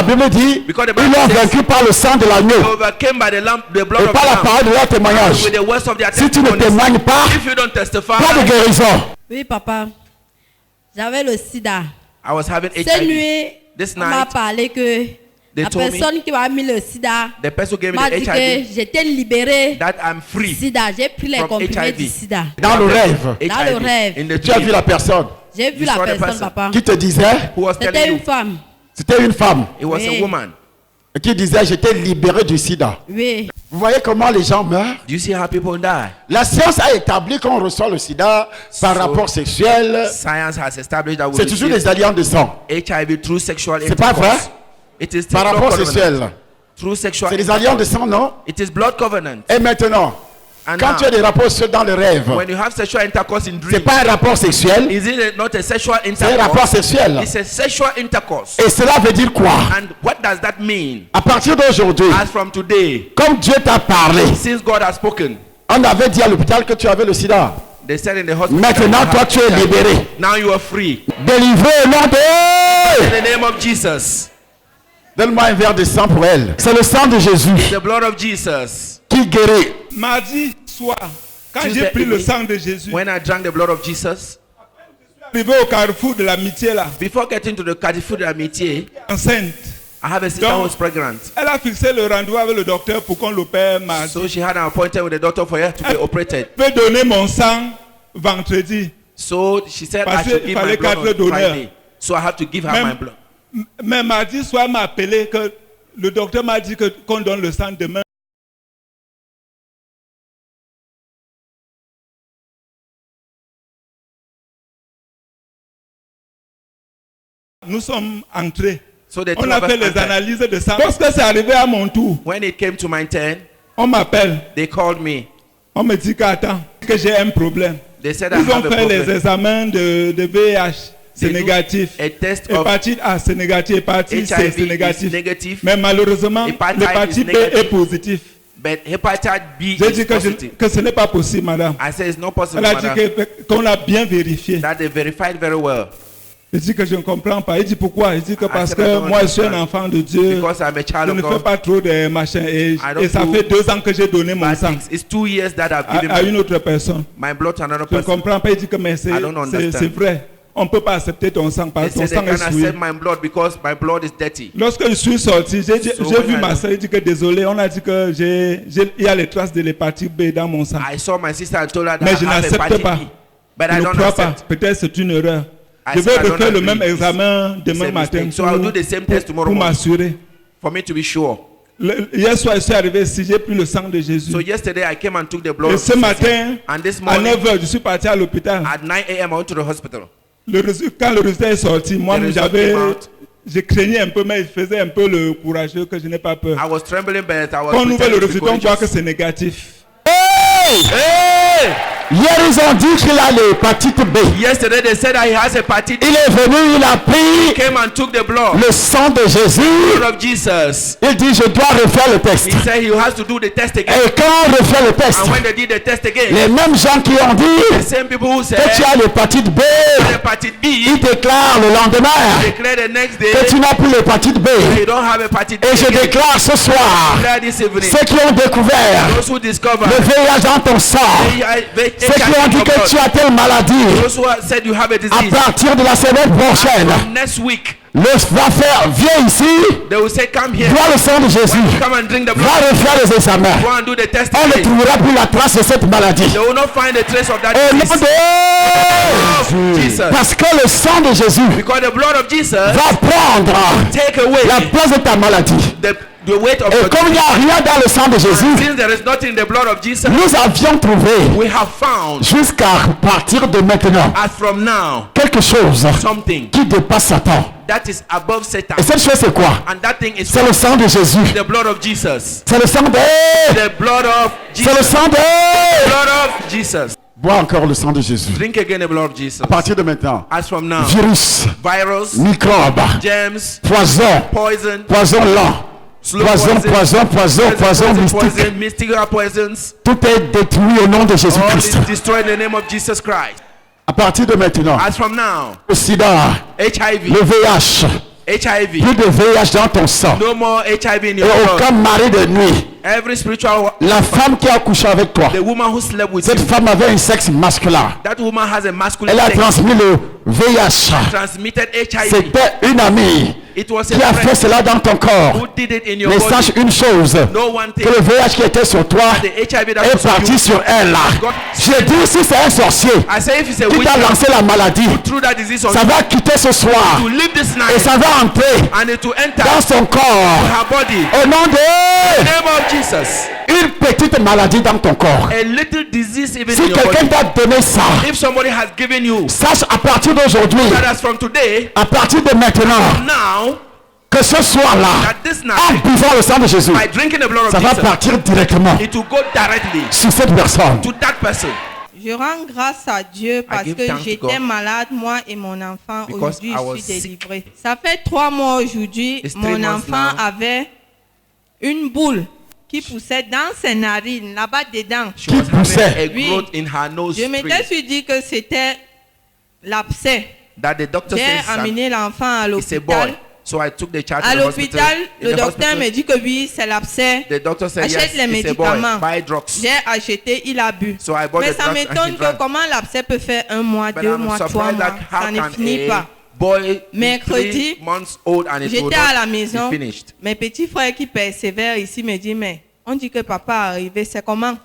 la Bible dit, ils l'ont vaincu par le sang de l'agneau et par la parole de leur témoignage. Si tu ne témoignes pas, pas de guérison. Oui, papa. J'avais le sida. I was having Cette HIV. nuit, This on m'a night, parlé que they la told me, personne qui m'a mis le sida the person who gave m'a me dit the que HIV, j'étais libérée that I'm du free sida. J'ai pris les from comprimés HIV. du sida. Dans le rêve, Dans le rêve. In the tu as vu dream. la personne J'ai vu You la saw the personne, person. papa. qui te disait, Who was C'était telling une you? femme. c'était une femme, It was Oui. a woman. qui disait, j'étais libéré du sida. Oui. Vous voyez comment les gens meurent? Do you see how people die? La science a établi qu'on reçoit le sida par rapport sexuel. Science has established that we C'est toujours receive des alliances de sang. HIV through sexual C'est pas vrai? intercourse. It is Par blood rapport covenant. sexuel. Through sexual C'est des alliances de intercourse. sang, non? It is blood covenant. Et maintenant, And quand now, tu as des rapports sexuels dans le rêve, when you have sexual intercourse in c'est dream, pas un rapport sexuel, is it not a sexual c'est un rapport intercourse? sexuel. It's a sexual intercourse. Et cela veut dire quoi? And what does that mean? À partir d'aujourd'hui, As from today, comme Dieu t'a parlé, since God has spoken, on avait dit à l'hôpital que tu avais le sida. they said in the hospital, Maintenant, toi, tu es libéré. now you are free. Délivré au nom de... In the name of Jesus, Donne-moi un verre de sang pour elle. C'est le sang de Jésus the blood of Jesus. qui guérit. Mardi soir, quand Tuesday j'ai pris le evening, sang de Jésus, When I drank the blood of Jesus, arrivé au carrefour de l'amitié là, before getting to the Carrefour de l'Amitié, enceinte, I have a sister who was pregnant. elle a fixé le rendez-vous avec le docteur pour qu'on l'opère mardi. So she had an appointment with the doctor for her to be operated. Je peux donner mon sang vendredi. So she said I Parce should qu'il give my fallait blood quatre on donneurs. Friday. So I have to give her my Même, blood. mais mardi soir, elle m'a appelé que le docteur m'a dit qu'on donne le sang demain. Nous sommes entrés. So the two On a of us fait les entered. analyses de sang. Lorsque c'est arrivé à mon tour, When it came to my turn, on m'appelle. they called me. On me dit qu'attends, que j'ai un problème. They said I Ils ont have a fait les problem. examens de VIH. C'est They do négatif. a test of Hépatite A, c'est négatif. Hépatite C, HIV c'est is négatif. negative, Mais malheureusement, Hépatite l'hépatite is B est negative. positif. but hepatitis B J'ai is dit positive. que ce n'est pas possible, madame. I said it's not possible, Elle a dit madam. qu'on l'a bien vérifié. That they verified very well. Je dis que je ne comprends pas. Il dit pourquoi? Il dit que parce said que I don't moi je suis un understand. enfant de Dieu. Because I'm a child Je of ne fais God. pas trop de machin. Et don't ça do fait 2 ans que j'ai donné mon Bad sang things. It's 2 years that I've given à une autre personne. my blood to another Je ne person. comprends pas. Il dit que mais I don't understand. c'est vrai. On ne peut pas accepter ton sang They parce que ton said they sang est can't souillé. accept my blood because my blood is dirty. Lorsque je suis sorti, j'ai when vu I- ma soeur, il dit que désolé, on a dit que il y a les traces de l'hépatite B dans mon sang. I saw my sister and told her that Mais I je have n'accepte hepatitis pas. B. But Je I ne don't crois pas. accept. Peut-être c'est une erreur. I Je said I vais don't refaire le agree. même examen It's demain a matin mistake. So I'll do the same test tomorrow pour morning m'assurer. for me to be sure. Hier soir, je suis arrivé ici, j'ai pris le sang de Jésus. So yesterday I came and took the blood Et of ce Jesus. matin, And this à morning 9h, je suis parti à l'hôpital. at 9 a.m. I went to the hospital. Quand le résultat est sorti, moi, The result came out. je craignais un peu, mais je faisais un peu le courageux que je n'ai pas peur. I was trembling, but I was Quand on ouvre le pretending to be résultat, on voit que courageous. c'est négatif. Hey! Hier, ils ont dit qu'il a l'hépatite B. Yesterday they said that he has hepatitis. Il est venu, il a He pris came and took the blood le sang de Jésus. of Jesus. Il dit, je dois refaire le test. He said he has to do the test again. Et quand on refait le test, And when they did the test again, les mêmes gens qui ont the dit same people who said que tu as l'hépatite B, hepatitis ils B déclarent le lendemain declare the next day que tu n'as plus l'hépatite B. they don't have hepatitis Et B je again. déclare ce soir, Declare this evening, ceux qui ont découvert those who discover le VIH dans ton sang, ceux qui ont dit que tu as telle maladie, those who said you have a à disease, partir de la semaine prochaine, from next week viens ici, they will say come here, bois le sang de Jésus, come and drink the va blood, refaire les examens. go and do the test On ne again. trouvera plus la trace de cette maladie. They will not find a trace of that Au nom disease. de Jesus. Parce que le sang de Jésus Because the blood of Jesus va prendre take away la place de ta maladie. the weight of Et your comme il n'y a rien dans le sang de Jésus, Since there is nothing in the blood of Jesus, nous avions trouvé we have found jusqu'à partir de maintenant as from now quelque chose something qui dépasse Satan. that is above Satan. Et cette chose c'est quoi? And that thing is C'est le sang de Jésus. the blood of Jesus. C'est le sang de... The blood of C'est le Jesus. sang de... Blood of Jesus. Bois encore le sang de Jésus. Drink again the blood of Jesus. À partir de maintenant, As from now, virus, virus, microbes, germs, poison, poison, poison lent, slow poison mystique. poison, mystical poisons, Tout est détruit au nom de all Jésus-Christ. is destroyed in the name of Jesus Christ. À partir de maintenant, As from now, le sida, HIV, le VIH, HIV. Plus de VIH dans ton sang. No more HIV in Et your aucun blood. mari de nuit. Every spiritual, La femme qui a couché avec toi, the woman who slept with cette you, femme avait un sexe masculin. that woman has a masculine Elle a sex, transmis le VIH. transmitted HIV. C'était une amie It was qui a a fait friend cela dans ton who corps. did it in your Mais body. sache une chose, No one thing. que le VIH qui était sur toi The HIV that est was on parti you. sur elle. God- J'ai dit, si c'est un sorcier I say if it's a qui witch t'a lancé la maladie, through that disease on ça you, va quitter ce soir to live this et night ça va entrer and it to enter dans son corps. her body. Au nom de Name of Jesus. une petite maladie dans ton corps. A little disease even Si in your quelqu'un body. t'a donné ça, If somebody has given you, sache à partir d'aujourd'hui, that as from today, à partir de maintenant, now, que ce soir-là, that this en night, buvant le sang de Jésus, by drinking the blood ça of va Jesus, partir directement it will go directly sur cette personne. to that person. Je rends grâce à Dieu parce give que thanks to j'étais God. malade, moi et mon enfant. Because Aujourd'hui, I was je suis sick. délivrée. Ça fait 3 mois aujourd'hui, It's 3 mon months enfant now. avait une boule qui poussait dans ses narines, là-bas dedans. She was poussait. having a Oui. growth in her nose Je m'étais string dit que c'était l'abcès. that the doctor J'ai says amené l'enfant à it's a l'hôpital. boy. So I took the child À to the hospital. l'hôpital, In le the docteur hospital, me dit que oui, c'est l'abcès. the doctor said Achète yes, les it's a boy. médicaments. Buy drugs. J'ai acheté, il a bu. So I bought Mais the ça drugs and m'étonne he que drank. comment l'abcès peut faire 1 mois, But 2 I'm mois, 3 surprised mois. that how Ça ne can finit pas. a boy Mercredi, 3 months old and it will J'étais à la not be maison. finished. Mes petits frères qui persévèrent ici me disent, mais on dit que papa est arrivé, c'est comment?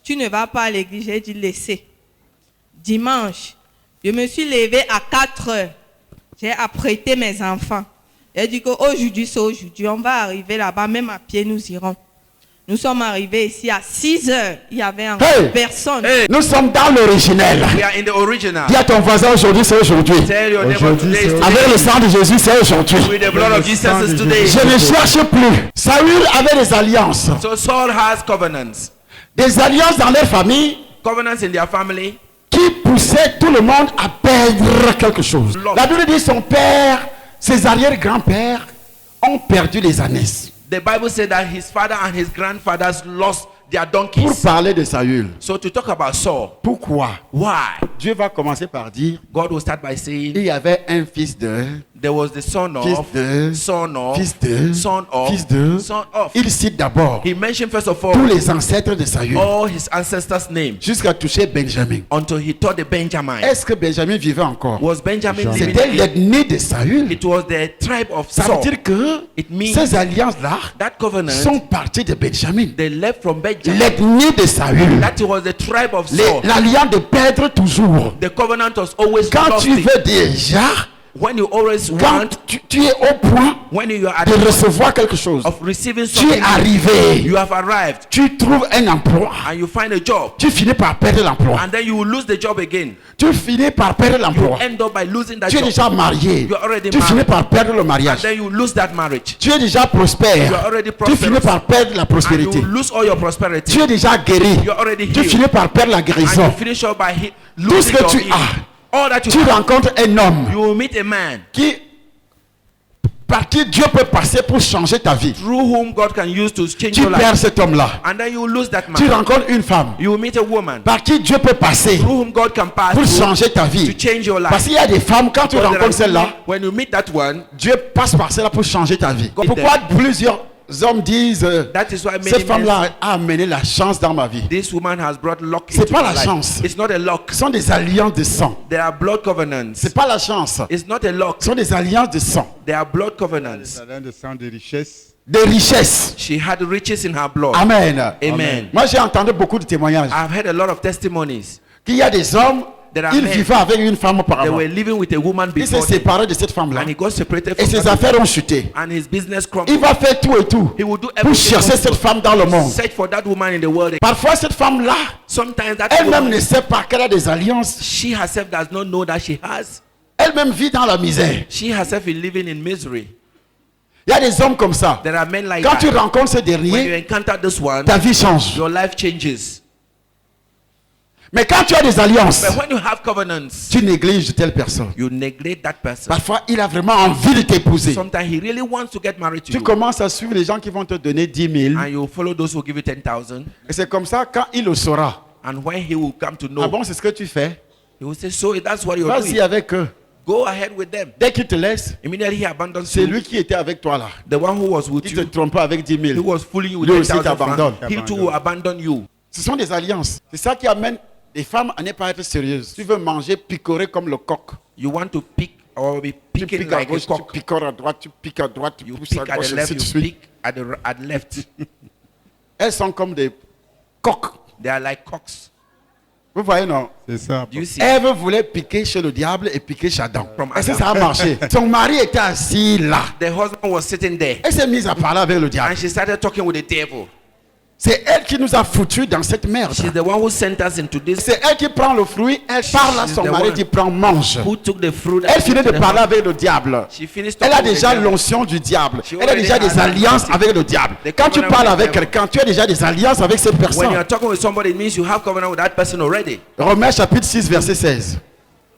Tu ne vas pas à l'église? J'ai dit, laissez. Dimanche, je me suis levée à 4 heures. J'ai apprêté mes enfants. J'ai dit qu'aujourd'hui, c'est aujourd'hui. On va arriver là-bas, même à pied, nous irons. Nous sommes arrivés ici à 6 heures. Il y avait encore Hey! personne. Hey, Nous sommes dans l'originel. we are in the original. Dis à ton voisin aujourd'hui, c'est aujourd'hui. Tell your neighbor Aujourd'hui, today is c'est today. Avec le sang de Jésus, c'est aujourd'hui. With the blood of Jesus is today. Je ne cherche plus. Saül avait des alliances. So Saul has covenants. Des alliances dans leur famille Covenants in their family. qui poussaient tout le monde à perdre quelque chose. La Bible dit son père, ses arrière-grands-pères ont perdu les ânesses. The Bible said that his father and his grandfathers lost their Pour donkeys. parler de Saül, So to talk about Saul, pourquoi why? Dieu va commencer par dire God will start by saying il y avait un fils de, there was the son fils of, de, son of, fils de, son of, fils de. son of. Il cite d'abord He mentioned first of tous all les ancêtres de Saül all his ancestors' names jusqu'à toucher Benjamin. until he taught the Benjamin. Est-ce que Benjamin vivait encore? Was Benjamin living C'était again? l'ethnie de Saül. It was the tribe of Ça veut Saul. dire que It means ces alliances-là that covenant, sont parties de Benjamin. they left from Benjamin. L'ethnie de Saül. That was the tribe of Saul. L'alliance de perdre toujours. The covenant was always Quand tu lusty. veux déjà, When you always quand want, tu es au point when you are at de the point recevoir quelque chose, of receiving tu es something, arrivé, you have arrived tu trouves un emploi, and you find a job, tu finis par perdre l'emploi. and then you will lose the job again. Tu finis par perdre You l'emploi. end up by losing that Tu es job, déjà marié. You are already Tu married. finis par perdre le and mariage. then you lose that marriage, Tu es déjà prospère. You are already Tu finis prosperous. par perdre la and prospérité. you lose all your prosperity. Tu es déjà guéri. You are already Tu healed, finis par perdre la and you guérison. finish up by Tout ce losing que your tu healing. as, All that you tu have, rencontres un homme you will meet a man par qui Dieu peut passer pour changer ta vie. through whom God can use to change Tu your perds life, cet homme-là. and then you will lose that Tu man. rencontres une femme You will meet a woman par qui Dieu peut passer through whom God can pass pour through changer ta to vie. change your Parce life. qu'il y a des femmes, quand tu Because there rencontres are celle-là, women, when you meet that one, Dieu passe par celle-là pour changer ta vie. God Pourquoi plusieurs hommes disent that is why many cette men, femme-là a amené la chance dans ma vie? this woman has brought luck C'est into pas my la life. chance. It's not a luck. Ce sont des alliances de sang. There are blood covenants. C'est pas la chance. It's not a luck. Ce sont des alliances de sang. There are blood covenants. Salin de sang de richesse. Des richesses. She had riches in her blood. Amen. Amen. Moi, j'ai entendu beaucoup de témoignages. I've heard a lot of testimonies. Qu'il y a des hommes, There are ils men. vivaient avec une femme They auparavant. were living with a woman Il s'est before them, séparé de cette femme-là. and he got separated Et from ses that, affaires ont chuté. and his business Il crumbled. va faire tout et tout He will do pour everything chercher possible. cette femme dans le monde. Search for that woman in the world. Parfois, cette femme-là, Sometimes that elle-même woman, ne sait pas qu'elle a des alliances. she herself does not know that she has. Elle-même vit dans la misère. She herself is living in misery. Il y a des hommes comme ça. There are men like Quand tu that. rencontres ce When you dernier, encounter this one, ta vie change. your life changes. Mais quand tu as des alliances, But when you have covenants, tu négliges telle personne. you neglect that person. Parfois, il a vraiment envie de t'épouser. Sometimes he really wants to get married to Tu you, commences à suivre les gens qui vont te donner 10 000. and you follow those who give you 10,000. Et c'est comme ça, quand il le saura. And when he will come to know, Ah bon, c'est ce que tu fais? he will say, so that's what you're Vas-y doing. avec eux. Go ahead with them. Dès qu'il te laisse, Immediately he abandons c'est you. lui qui était avec toi là. The one who was with Qui te you, trompait avec 10 he 000. was fooling you with Lui aussi 10,000 t'abandonne. francs. He too will abandon you. Ce sont des alliances. C'est ça qui amène les femmes à ne pas être sérieuses. Tu veux manger picorer comme le coq. You want to pick or be Tu picking piques à like a gauche, tu cock. piques à droite, tu piques à droite, tu You pousses pick à at gauche, the left, ainsi de you suite. pick at the left. Elles sont comme des coqs. They are like cocks. Vous voyez, non? C'est ça. Do you see? Ève voulait piquer chez le diable et piquer chez Adam. From Est-ce que Adam. ça a marché? Son mari était assis là. The husband was sitting there Elle s'est mise à parler avec le diable. and she started talking with the devil. C'est elle qui nous a foutus dans cette merde. She's the one who sent us into this. C'est elle qui prend le fruit, elle parle à She's son the mari, one dit prends, mange. Who took the fruit and Elle finit de gave to the parler husband. avec le diable. She finished Elle a talking with déjà the devil. l'onction du diable. She Elle a already déjà des had alliances the- avec le diable. the Quand tu covenant parles with avec the devil. quelqu'un, tu as déjà des alliances avec cette When personne. you're talking with somebody, it means you have covenant with that person already. Romains chapitre 6, verset 16.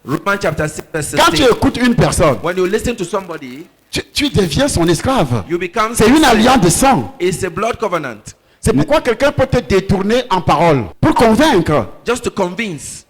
Romans chapter 6 verse Quand tu 16. écoutes une personne, When you listen to somebody, tu deviens son esclave. you become. C'est une alliance de sang. It's a blood covenant. C'est pourquoi quelqu'un peut te détourner en parole pour convaincre. Just to convince.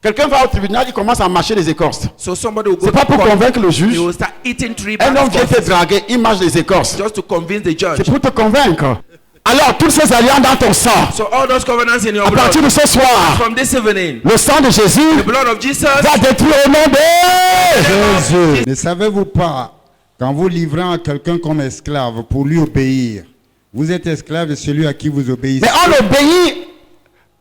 Quelqu'un va au tribunal, il commence à mâcher les écorces. So somebody will go C'est pas to pour court, convaincre le he juge. will start eating 3 Un homme bags vient te of- draguer, il mâche les écorces. just to convince the judge. C'est pour te convaincre. Alors, toutes ces alliances dans ton sang, So all those covenants in your à blood, partir de ce soir, from this evening, le sang de Jésus the blood of Jesus, va détruire au nom de Jésus. Ne savez-vous pas qu'en vous livrant à quelqu'un comme esclave pour lui obéir, vous êtes esclave de celui à qui vous obéissez? Mais on obéit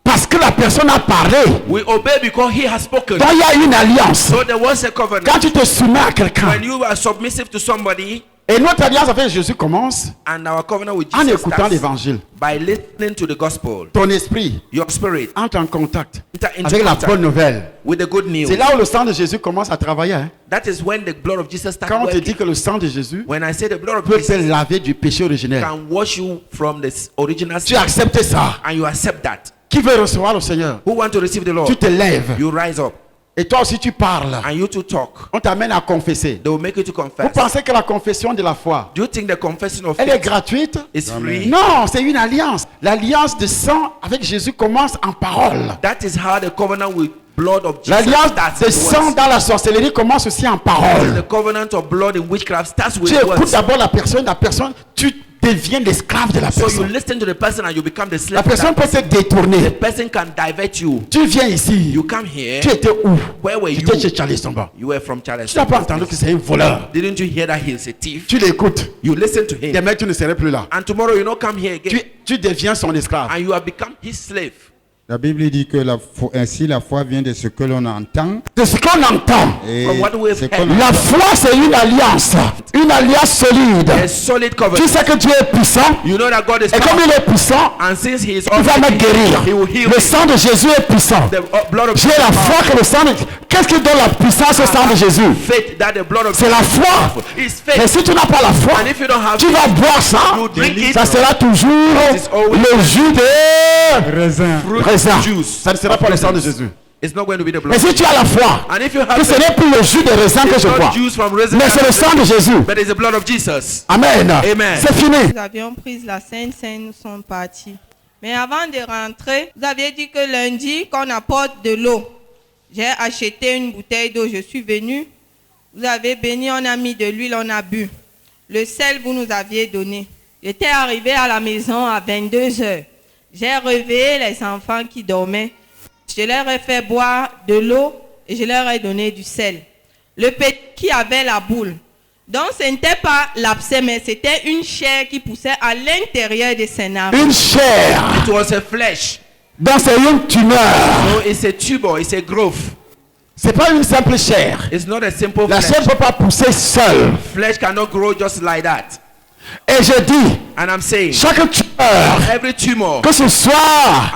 parce que la personne a parlé. we obey because he has spoken. Donc il y a une alliance. So there was a covenant. Quand tu te soumets à quelqu'un, When you are submissive to somebody, et notre alliance avec Jésus commence and our covenant with en Jesus écoutant starts l'évangile. by listening to the gospel, Ton esprit your spirit entre en contact enter into avec la contact bonne nouvelle. with the good news. C'est là où le sang de Jésus commence à travailler. Hein. That is when the blood of Jesus starts Quand on te working. dit que le sang de Jésus When I say the blood of peut te Jesus laver du péché originel, can wash you from the original tu sin, acceptes ça. and you accept that. Qui veut recevoir le Seigneur? Who want to receive the Lord? Tu te lèves. You rise up Et toi aussi tu parles. and you to talk. On t'amène à confesser. They will make you to Vous confess. pensez que la confession de la foi, Do you think the confession of elle est faith gratuite? is free? Non, c'est une alliance. L'alliance de sang avec Jésus commence en parole. That is how the covenant with blood of Jesus L'alliance starts de with sang words. dans la sorcellerie commence aussi en parole. The covenant of blood in witchcraft starts with Tu écoutes words. d'abord la personne, tu deviens l'esclave de la So you personne. listen to the person and you become the La slave. to personne that peut se person. détourner. The person can divert you. Tu viens ici. You come here. Tu étais où? Where were J'étais you? chez Charlie Somba. You were from Charles. Tu n'as pas entendu que c'est un voleur. Didn't you hear that he's a thief? Tu l'écoutes. You listen to him. Demain, tu ne serais plus là. And tomorrow you not come here again. Tu deviens son esclave. And you have become his slave. La Bible dit que ainsi la foi vient de ce que l'on entend. De ce qu'on entend. Et From what we've ce heard. qu'on La entend. foi, c'est une alliance solide. A solid Tu covenant. sais que Dieu est puissant. You know that God is Et comme powerful. il est puissant, And since he is il va me almighty, guérir. he will heal Le me. sang de Jésus est puissant. The blood of J'ai la foi que le sang de... Qu'est-ce qui donne la puissance au sang de Jésus? faith that the blood of C'est la Jesus is foi. powerful. It's Mais faith. si tu n'as pas la foi, And if you don't have tu faith, vas boire ça. you drink it. Ça sera toujours is always le jus de Raisin. raisin. juice. Ça ne sera pas le sang de Jésus. It's not going to be the Mais blood. si tu as la foi, And if you que have ce faith, n'est plus le jus de raisin que it's je bois, not juice from raisin, mais c'est le sang de Jésus. but it's the blood of Jesus. Amen. Amen. C'est fini. Nous avions pris la Sainte Seine, nous sommes partis. Mais avant de rentrer, vous aviez dit que lundi, qu'on apporte de l'eau. J'ai acheté une bouteille d'eau, je suis venue. Vous avez béni, on a mis de l'huile, on a bu. Le sel, vous nous aviez donné. J'étais arrivée à la maison à 22 heures. J'ai réveillé les enfants qui dormaient. Je leur ai fait boire de l'eau et je leur ai donné du sel. Le petit qui avait la boule. Donc ce n'était pas l'abcès, mais c'était une chair qui poussait à l'intérieur de ses narines. Une chair. It was a flesh. Donc c'est une tumeur. So it's a tumor, it's a growth. C'est pas une simple chair. It's not a simple La flesh. chair ne peut pas pousser seule. Flesh cannot grow just like that. Et je dis, And I'm saying, chaque tumeur, every tumor, que ce soit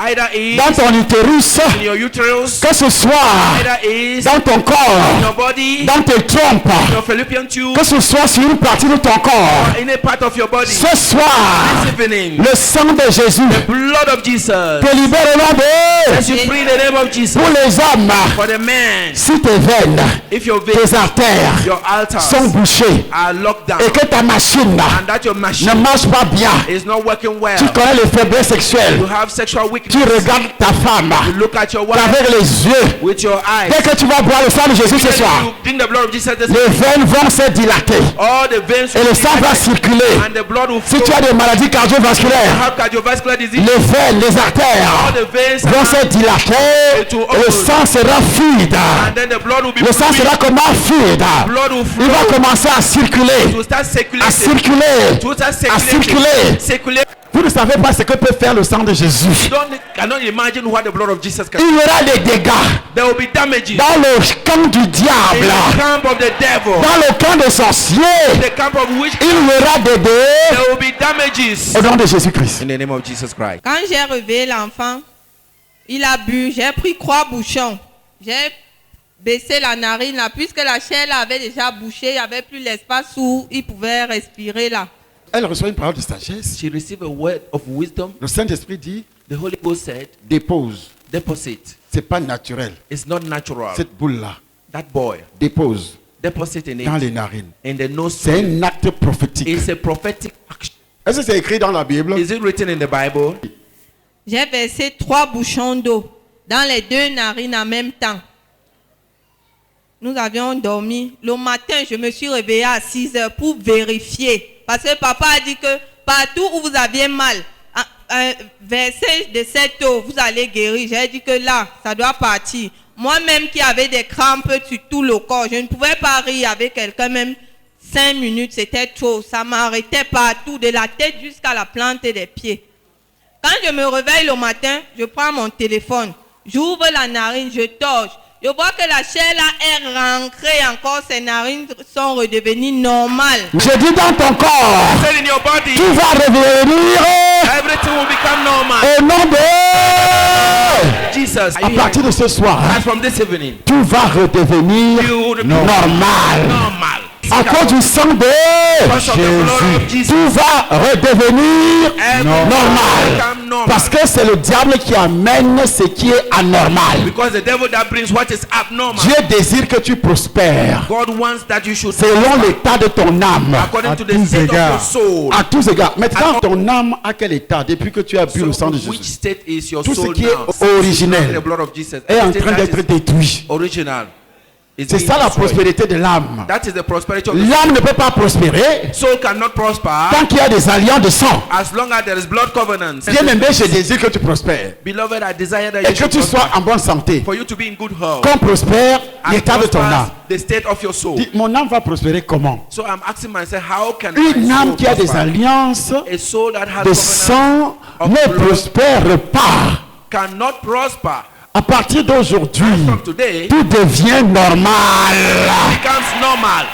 either is dans ton utérus, in your uterus, que ce soit either is dans ton in corps, your body, dans tes trompes, your fallopian tube, que ce soit sur une partie de ton corps, or any part of your body. ce soir, This evening, le sang de Jésus blood of Jesus. te libère au nom de As you free the name of Jesus. pour les hommes. For the man, Si tes veines, if your tes veins, artères your sont altars bouchées are locked down, et que ta machine and that that your machine ne marche pas bien. is not working well. Tu connais les faiblesses sexuelles. You have sexual weakness. Tu regardes ta femme You look at your wife avec les yeux. with your eyes. Dès que tu vas boire le sang de Jésus ce soir, You drink the blood of Jesus this les veines vont se dilater all the veins et le sang va circuler. and the blood will Si flow. tu as des maladies You cardiovasculaires, have cardiovascular disease. les veines, les All artères the veins vont se and dilater et le sang sera fluide. then the blood will be Le sang fluid. sera comment fluide? Blood will Il va flow. commencer à circuler, To start à circulating. circuler, To start à circuler. Circulate. Vous ne savez pas ce que peut faire le sang de Jésus. Cannot imagine what the blood of Jesus can do. Il y aura des dégâts There will be damages dans le camp du in diable, the camp of the devil, dans le camp des sorciers. the camp of witchcraft. Il y aura des dégâts There will be damages au nom de Jésus-Christ. in the name of Jesus Christ. Quand j'ai réveillé l'enfant, il a bu, j'ai pris 3 bouchons. J'ai baissé la narine là, puisque la chair là avait déjà bouché, il n'y avait plus l'espace où il pouvait respirer là. Elle reçoit une parole de sagesse. She received a word of wisdom. Le Saint-Esprit dit, The Holy Ghost said, dépose. deposit. C'est pas naturel. It's not natural. Cette boule-là, That boy, dépose deposit in dans it, les narines. in the nose. C'est un acte prophétique. It's a prophetic action. Est-ce que c'est écrit dans la Bible? Is it written in the Bible? J'ai versé 3 bouchons d'eau dans les 2 narines en même temps. Nous avions dormi. Le matin, je me suis réveillée à 6 heures pour vérifier. Parce que papa a dit que partout où vous aviez mal, versez de cette eau, vous allez guérir. J'ai dit que là, ça doit partir. Moi-même qui avais des crampes sur tout le corps, je ne pouvais pas rire avec quelqu'un, même 5 minutes, c'était trop. Ça m'arrêtait partout, de la tête jusqu'à la plante des pieds. Quand je me réveille le matin, je prends mon téléphone, j'ouvre la narine, je torche. Je vois que la chair là est rentrée encore, ses narines sont redevenues normales. Je dis dans ton corps, Said in your body, tu vas revenir everything will become normal. au nom de... Jesus, À partir de ce soir, and from this evening, tu vas redevenir you will be normal. normal. À cause du sang de Because of the blood of Jesus, tu vas redevenir everything normal. will become normal. Parce que c'est le diable qui amène ce qui est anormal. Because the devil that brings what is abnormal. Dieu désire que tu prospères God wants that you should selon l'état de ton âme. according À to the tous state of égards. your soul. À tous égards. Maintenant, ton âme à quel état depuis que tu as bu So le sang de which Jésus state is your Tout ce soul qui now? est originel The blood of Jesus. est en Everything train that d'être is détruit. original. is C'est being ça la destroyed. prospérité de l'âme. That is the prosperity of the L'âme ne peut pas prospérer soul cannot prosper tant qu'il y a des alliances de sang. as long as there is blood covenants. Bien-aimé, je désire que tu prospères Beloved, I desire that et you que should tu sois prosper. en bonne santé. For you to be in good health. Qu'on prospère And l'état de ton prospers âme. the state of your soul. Dis, mon âme va prospérer comment? So I'm asking myself, how can Une my âme soul qui a des prosper? alliances A soul that has de covenants sang of ne blood prospère pas. cannot prosper. À partir d'aujourd'hui, From today, tout devient normal. becomes normal.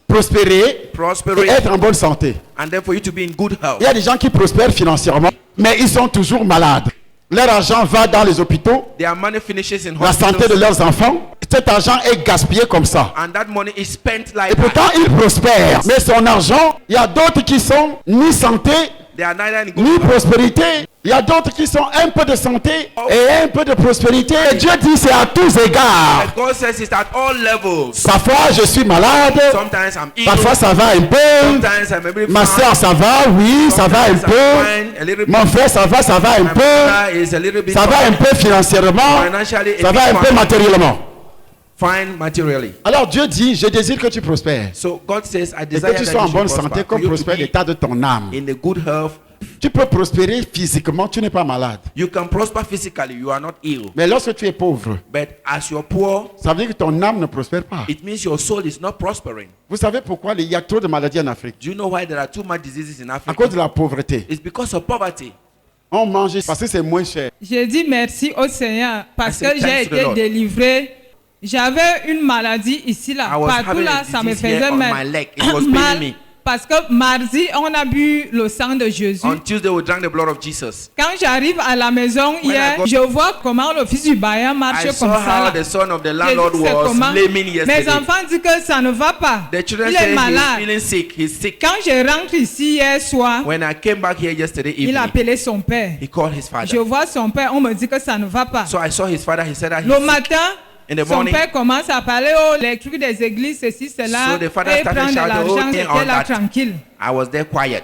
Prospérer et Prosperity, être en bonne santé. and then for you to be in good health. Il y a des gens qui prospèrent financièrement, mais ils sont toujours malades. Leur argent va dans les hôpitaux, Their money finishes in la santé de hospitals, leurs enfants. Cet argent est gaspillé comme ça. and that money is spent Et like pourtant, that. il prospère. Mais son argent, il y a d'autres qui sont ni santé, They are neither in good ni health. prospérité. Il y a d'autres qui sont un peu de santé et un peu de prospérité. Et Dieu dit c'est à tous égards. And God says it's at all levels. Parfois je suis malade, Sometimes I'm ill. parfois ça va un peu. Sometimes I'm maybe Ma fine. soeur ça va, oui, ça va un Sometimes I'm peu. fine, a little bit. Mon frère ça va un My peu. brother is a little bit Ça va un fine. peu financièrement. Financially, Ça va un peu matériellement. fine materially. Alors Dieu dit, je désire que tu prospères. So God says, I Et desire que tu that sois en you bonne should santé prosper. comme For you to prospère be l'état de ton âme. in a good health. Tu peux prospérer physiquement, tu n'es pas malade. You can prosper physically, you are not ill. Mais lorsque tu es pauvre, But as you're poor, ça veut dire que ton âme ne prospère pas. it means your soul is not prospering. Vous savez pourquoi il y a trop de maladies en Afrique? Do you know why there are too much diseases in À Africa? cause de la pauvreté. It's because of poverty. On mange parce que c'est moins cher. Je dis merci au Seigneur parce I say que thanks j'ai to the été Lord. délivré. J'avais une maladie ici là, I was partout having là, a ça me disease here faisait on my mal. leg. It was paining me. Parce que mardi, on a bu le sang de Jésus. On Tuesday, we drank the blood of Jesus. Quand j'arrive à la maison When I hier, got- je vois comment le fils du bailleur marche I comme saw ça. how là. the son of the J'ai dit, landlord c'est was comment? laming Mes yesterday. enfants disent que ça ne va pas. The children Il say est he's malade. feeling sick. He's sick. Quand je rentre ici hier soir, When I came back here yesterday il a evening, appelé son père. he called his Je father. vois son père, on me dit que ça ne va pas. So I saw his father. He said that Le he's sick. matin, In the Son morning, père commence à parler les trucs des églises, ceci, cela, So the father et started prendre de shouting, l'argent, "Oh, c'était on là that." tranquille. I was there quiet.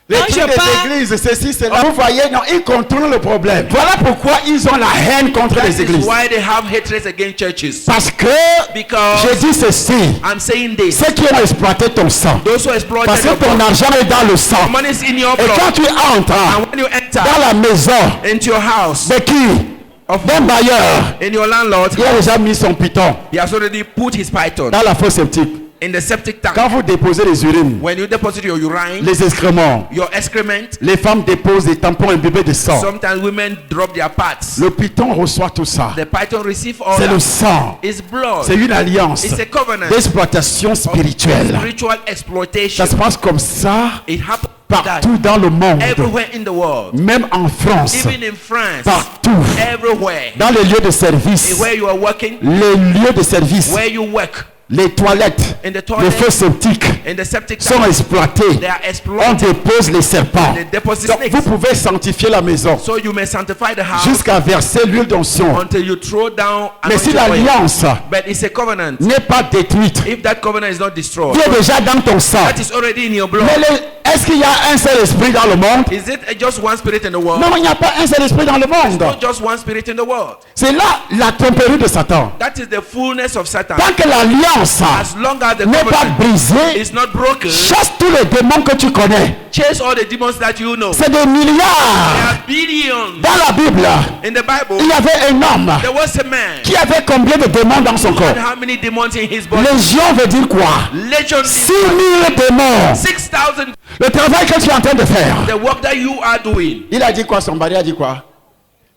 Les Quand trucs je des parle- églises, ceci, cela. Vous voyez, non, ils contrôlent le problème. Voilà pourquoi ils ont la haine contre That les is églises. why they have hatred against churches. Parce que Because je dis ceci. I'm saying this. Ceux qui ont exploité ton sang. Those who exploited Parce que your ton blood, argent est dans le sang. money is in your Et quand blood. tu entres And when you enter dans la maison into your house de qui? of D'un bailleur. in your landlord, Il a déjà mis son piton he has already put his python dans la fosse septique. in the septic tank. Quand vous déposez les urines, When you deposit your urine, les excréments, your excrement, les femmes déposent des tampons imbibés de sang. sometimes women drop their parts. Le piton reçoit tout ça. The python receive all C'est le that. sang. It's blood. C'est une alliance It's a covenant d'exploitation spirituelle. spiritual exploitation. Ça se passe comme ça It happens like that partout dans le monde. everywhere in the world, Même en France. even in France, Partout. everywhere. Dans les lieux de service. Where you are working, Les lieux de service. where you work, Les toilettes. in the Les toilet, fosses septiques in the septic sont tank, exploités. they are On exploited. dépose les serpents. They deposit Donc, vous snakes. pouvez sanctifier la maison So you may sanctify the house jusqu'à verser l'huile d'onction. until you throw down Mais si anointed oil. l'alliance But it's a covenant. n'est pas détruite, If that covenant is not destroyed, qui est déjà dans ton sang. that is already in your blood. Mais est-ce qu'il y a un seul esprit dans le monde? Is it just one spirit in the world? Non, il n'y a pas un seul esprit dans le monde. Not just one spirit in the world. C'est là la tromperie de Satan. That is the fullness of Satan. Tant que l'alliance As long as the n'est pas covenant brisée, is not broken, chasse tous les démons que tu connais. chase all the demons that you know. C'est des There milliards. are billions. Dans la Bible, In the Bible, il y avait un homme there was a man qui avait combien de démons dans son corps? and how many demons in his body? Légion veut dire quoi? Legion. 6000 démons. 6,000. Le travail que tu es en train de faire. The work that you are doing. Il a dit quoi? Son mari a dit quoi?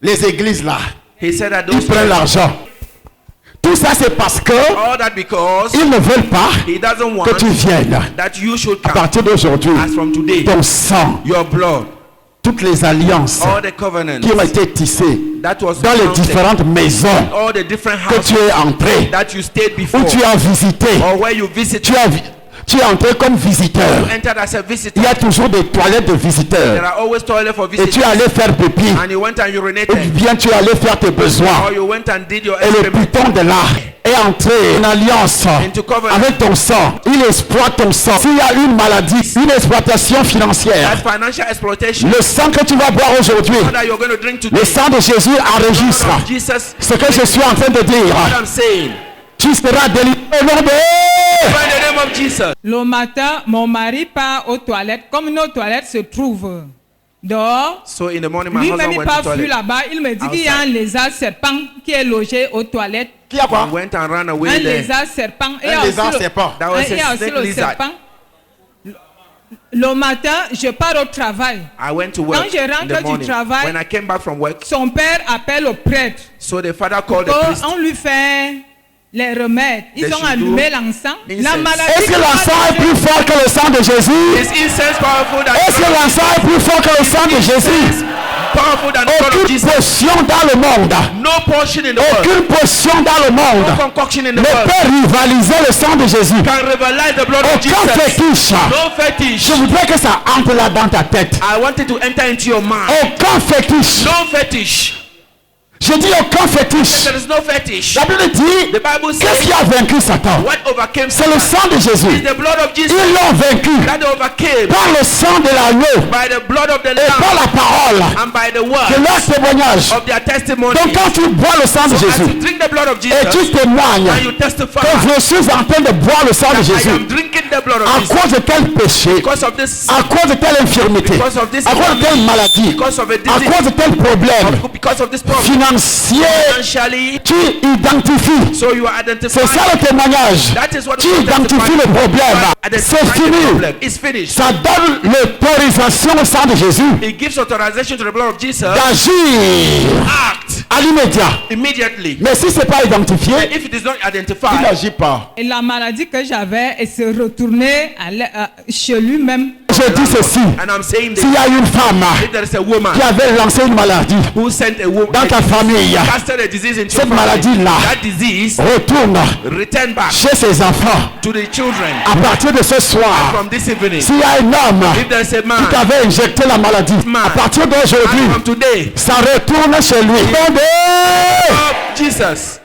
Les églises là, He said that ils those prennent l'argent. Tout ça c'est parce que all that because ils ne veulent pas he doesn't want que tu viennes. that you should À come. partir d'aujourd'hui, As from today, ton sang, your blood, toutes les alliances all the covenants qui ont été tissées that was dans les founded, différentes maisons all the different que houses tu es entré, that you stayed before, où tu as visité, or where you visited, tu es entré comme visiteur. entered as a Il visitor. y a toujours des toilettes de There visiteurs. are always toilets for Et tu es visitors. allé faire pipi. And you went and Ou urinated, bien tu es allé faire tes besoins. or you went and did your Et le excrement. piton de là est entré en alliance Into covenant. avec ton sang. Il exploite ton sang. S'il y a une maladie, une exploitation financière, That financial exploitation le sang que tu vas boire aujourd'hui, that you're going to drink today, le sang de Jésus enregistre blood of Jesus, ce que je suis en train de dire. what I'm saying, Tu seras délivré au nom de... by the name of Jesus. Le matin, mon mari part aux toilettes. Comme nos toilettes se trouvent dehors, So in the morning, my lui-même husband il went to part toilet. fuir là-bas. Il me dit qu'il y a un lézard serpent qui est logé aux toilettes. Qui a quoi? He went and ran Un away there. lézard serpent. Et il y a Un aussi lézard le- serpent. That was il y a a aussi snake le lizard. serpent. Le matin, je pars au travail. I went to work Quand je rentre in the du morning. travail, When I came back from work, Son père appelle au prêtre. so the father called the priest. On lui fait les remèdes. Ils They ont should allumé do l'encens. incense. La maladie. Est-ce que l'encens est plus fort que le sang de Jésus? Is incense powerful than Est-ce que l'encens est plus fort que le sang de Jésus? powerful than the blood of Aucune Jesus? potion dans le monde, No portion in the world, aucune potion dans le no monde concoction in the ne world peut rivaliser le sang de Jésus. can rivalize the blood of Aucun Jesus. fétiche. No fetish. Je voudrais que ça entre là dans ta tête. I wanted to enter into your mind. Aucun fétiche. No fetish. Je dis aucun fétiche. There is no fetish. La Bible dit, The Bible qu'est-ce qui says a vaincu Satan? what overcame C'est le Satan sang de is Jésus. the blood of Jesus Ils l'ont vaincu that they overcame par le sang de l'agneau by the blood of the et par Lamb la parole and by the de word leur témoignage. of their testimony. Donc quand tu bois le sang de As Jésus you drink the blood of et Jesus tu témoignes and you testify que je suis en train de boire le sang de I Jésus am drinking the blood of à Jesus cause de tel péché, because of this, à cause de telle infirmité, because of this à cause de telle maladie, because of a à disease, cause de tel problème because of this problem financier, financially. tu identifies. So you are C'est identifying. ça le témoignage. That is what Tu we identifies le problème. C'est Identifying the fini. problem. It's finished. Ça donne l'autorisation au sang de Jésus It gives authorization to the blood of Jesus. d'agir Act à l'immédiat. immediately. Mais si c'est pas identifié, If it is not il identified, n'agit pas. Et la maladie que j'avais, elle se retournait chez lui-même. Je dis ceci. and I'm saying S'il this, y a une femme if there is a woman qui avait lancé une maladie who sent a woman dans ta famille, casted a disease into cette your family, maladie-là that disease retourne return back chez ses enfants to the children à partir de ce soir. from this evening. S'il y a un homme If there is a qui man, t'avait injecté la maladie, à partir d'aujourd'hui, and from today, ça retourne chez lui. oh, Jesus,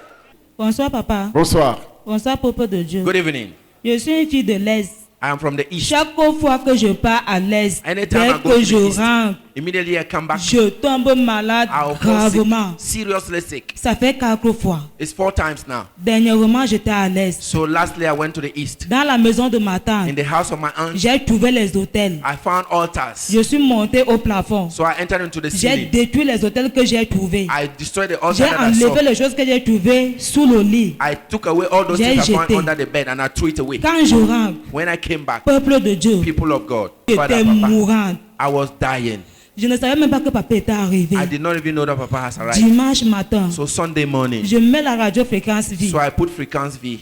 Bonsoir, papa. Bonsoir. Bonsoir, peuple de Dieu. Good evening. Je suis une fille de l'Est. I am from the east. Chaque fois que je pars à l'Est, Anytime dès I go que to je the east, rentre, immediately I come back. je tombe malade I'll fall gravement. sick, seriously sick. Ça fait 4 fois. It's 4 times now. Dernièrement, j'étais à l'Est. So lastly, I went to the east. Dans la maison de ma tante, In the house of my aunt, j'ai trouvé les hôtels. I found altars. Je suis monté au plafond. So I entered into the J'ai ceiling. détruit les hôtels que j'ai trouvés. I destroyed the J'ai altar that I saw. enlevé les choses que j'ai trouvées sous le lit. I took away all those J'ai things I found jeté. under the bed and I threw it away. Quand je rentre, When I came back, peuple de Dieu, people of God, Father, j'étais Papa, mourante. I was dying. Je ne savais même pas que papa était arrivé. I did not even know that Papa has arrived. Dimanche matin, So Sunday morning, je mets la radio fréquence vie. so I put frequency V.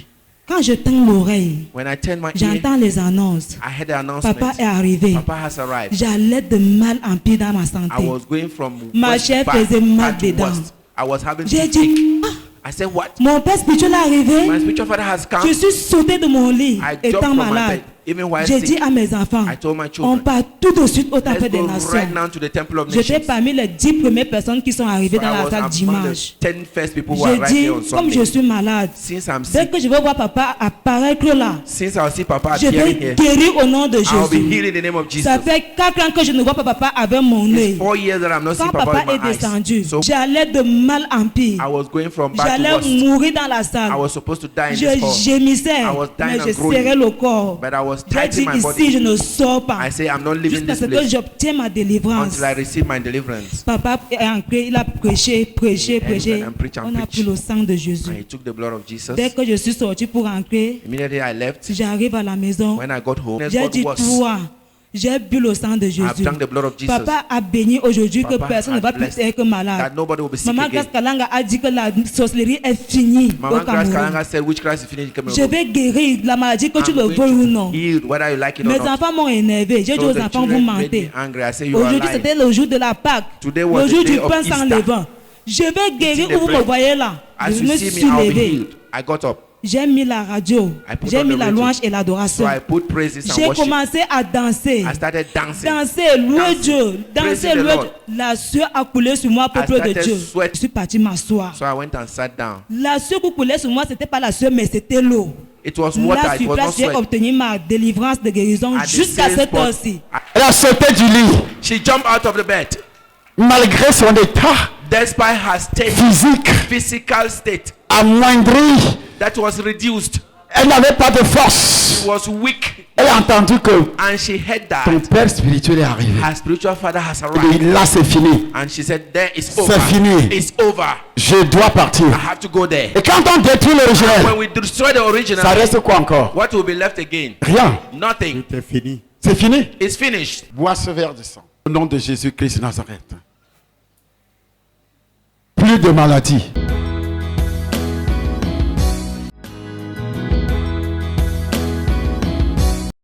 Quand je tends l'oreille, When I turned my ear, j'entends les annonces. I heard the announcement. Papa est arrivé. Papa has arrived. J'allais de mal en pire dans ma I santé. was going from Ma worst chair bad faisait mal to dedans. worst. I was having J'ai toothache. dit, ah, I said, what? mon père spirituel est arrivé. My spiritual father has come. Je suis sauté de mon lit, I jumped étant from my malade. bed, even while J'ai sick. dit à mes enfants, I told my on children, part tout de suite au temple let's des go nations. right now to the temple of J'étais nations. parmi les 10 premières personnes qui sont arrivées So dans I la was salle among dimanche. the 10 first people who are J'ai right dit, here on comme je Sunday. suis malade, Since I'm dès sick, que je vais voir papa apparaître là, since I'll see Papa je appearing vais here, guérir au nom de I'll be Jésus. healed in the name of Jesus. Ça fait 4 ans que je ne vois pas papa avec mon It's œil. 4 years that I'm not seeing Quand Papa papa with est my eyes. descendu, So j'allais de mal en pire. I was going from bad to J'allais worst. mourir dans la salle. I was supposed to die in Je this hall, gémissais, I was dying mais and je groaning. serrais le corps. but I was J'ai tight dit in my ici, body. je ne sors pas I say I'm not leaving jusqu'à this ce que place j'obtienne ma délivrance. until I receive my deliverance. Papa est entré, il a prêché, prêché, prêché. and preach and On a preach. pris le sang de And Jésus. he took the blood of Jesus. Dès que je suis sorti pour entrer, Immediately I left. j'arrive à la maison. When I got home, J'ai God dit, was. toi, j'ai bu le sang de I've Jésus. drunk the blood of Jesus. Papa a béni aujourd'hui que Papa personne ne has va plus blessed être malade. that nobody will be sick Maman again. Grace Kalanga a dit que la sorcellerie est finie au Mama Grace Cameroun. Kalanga said witchcraft is finished. Je vais guérir la maladie que tu I'm le going veuilles to ou non. heal whether you like it or Mes not. enfants m'ont énervé. J'ai dit So aux the enfants, vous children made mentez. me angry. I say you are Aujourd'hui, lying. c'était le jour de la Pâque. Today was Le the jour day du of pain sans Easter. levain. Je vais guérir the où vous me bread. voyez là. As Je you me see suis me, I'll be levé. healed. I got up. J'ai mis la radio. I put J'ai on mis the la radio. louange et l'adoration. So I put praises J'ai and worship. commencé à danser. I started dancing. Danser, louer Dancing. Dieu. Danser, Praising the louer Lord. Dieu. La sueur a coulé sur moi, peuple de started Dieu. sweat. Je suis parti m'asseoir. So I went and sat down. La sueur qui coulait sur moi, c'était pas la sueur, mais c'était l'eau. It was water. Là, It sur was not place, j'ai sweat. obtenu ma délivrance de guérison At the jusqu'à same cette spot, heure-ci. Elle a sauté du lit. She jumped out of the bed. Malgré son état Despite her state, physique physical state amoindri, that was reduced, elle n'avait pas de force. she was weak, Elle a entendu que and she heard ton that père spirituel est arrivé. her spiritual father has Et arrived. là, c'est fini. And she said, there is C'est over. fini. It's over. Je dois partir. I have to go there. Et quand on détruit l'original, When we destroy the original, ça reste quoi encore? what will be left again? Rien. Nothing. C'est fini. C'est fini. It's finished. Bois ce verre de sang. Au nom de Jésus-Christ de Nazareth. Plus de maladie.